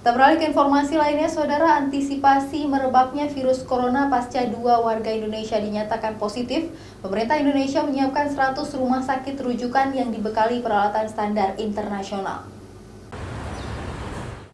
Kita beralih ke informasi lainnya, Saudara. Antisipasi merebaknya virus corona pasca 2 warga Indonesia dinyatakan positif, pemerintah Indonesia menyiapkan 100 rumah sakit rujukan yang dibekali peralatan standar internasional.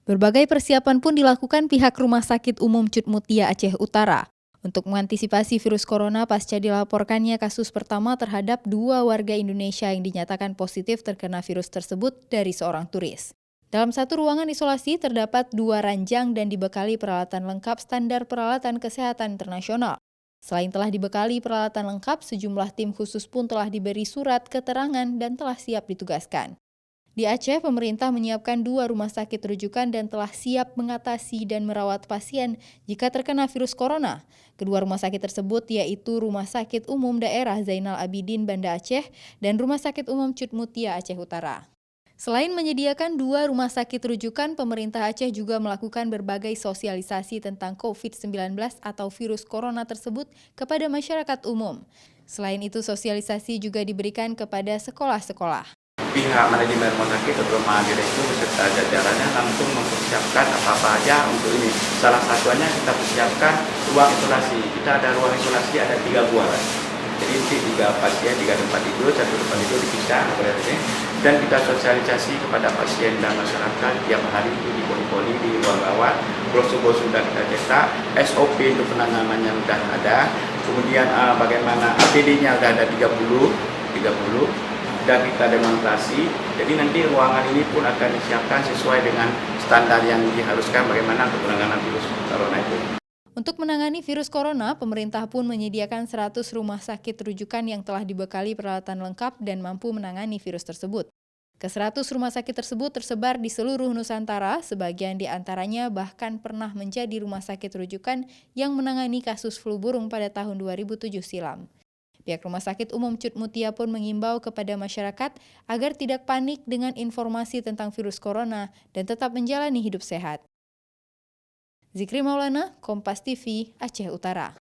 Berbagai persiapan pun dilakukan pihak Rumah Sakit Umum Cut Mutia Aceh Utara untuk mengantisipasi virus corona pasca dilaporkannya kasus pertama terhadap 2 warga Indonesia yang dinyatakan positif terkena virus tersebut dari seorang turis. Dalam satu ruangan isolasi terdapat 2 ranjang dan dibekali peralatan lengkap standar peralatan kesehatan internasional. Selain telah dibekali peralatan lengkap, sejumlah tim khusus pun telah diberi surat keterangan dan telah siap ditugaskan. Di Aceh, pemerintah menyiapkan 2 rumah sakit rujukan dan telah siap mengatasi dan merawat pasien jika terkena virus corona. Kedua rumah sakit tersebut yaitu Rumah Sakit Umum Daerah Zainal Abidin Banda Aceh dan Rumah Sakit Umum Cut Mutia Aceh Utara. Selain menyediakan 2 rumah sakit rujukan, pemerintah Aceh juga melakukan berbagai sosialisasi tentang COVID-19 atau virus corona tersebut kepada masyarakat umum. Selain itu, sosialisasi juga diberikan kepada sekolah-sekolah. Pihak manajemen rumah sakit atau direktur beserta jajarannya langsung mempersiapkan apa-apa aja untuk ini. Salah satunya kita persiapkan ruang isolasi. Kita ada ruang isolasi, ada 3 buah. Jadi untuk 3 pasien, 3 tempat tidur, 1 tempat tidur dipisah, dan kita sosialisasi kepada pasien dan masyarakat tiap hari itu di poli-poli, di ruang rawat. Brosur sudah kita cetak, SOP untuk penanganannya sudah ada, kemudian bagaimana APD-nya sudah ada 30, dan kita demonstrasi. Jadi nanti ruangan ini pun akan disiapkan sesuai dengan standar yang diharuskan bagaimana untuk penanganan virus corona itu. Untuk menangani virus corona, pemerintah pun menyediakan 100 rumah sakit rujukan yang telah dibekali peralatan lengkap dan mampu menangani virus tersebut. Ke-100 rumah sakit tersebut tersebar di seluruh Nusantara, sebagian di antaranya bahkan pernah menjadi rumah sakit rujukan yang menangani kasus flu burung pada tahun 2007 silam. Pihak Rumah Sakit Umum Cut Mutia pun mengimbau kepada masyarakat agar tidak panik dengan informasi tentang virus corona dan tetap menjalani hidup sehat. Zikri Maulana, Kompas TV, Aceh Utara.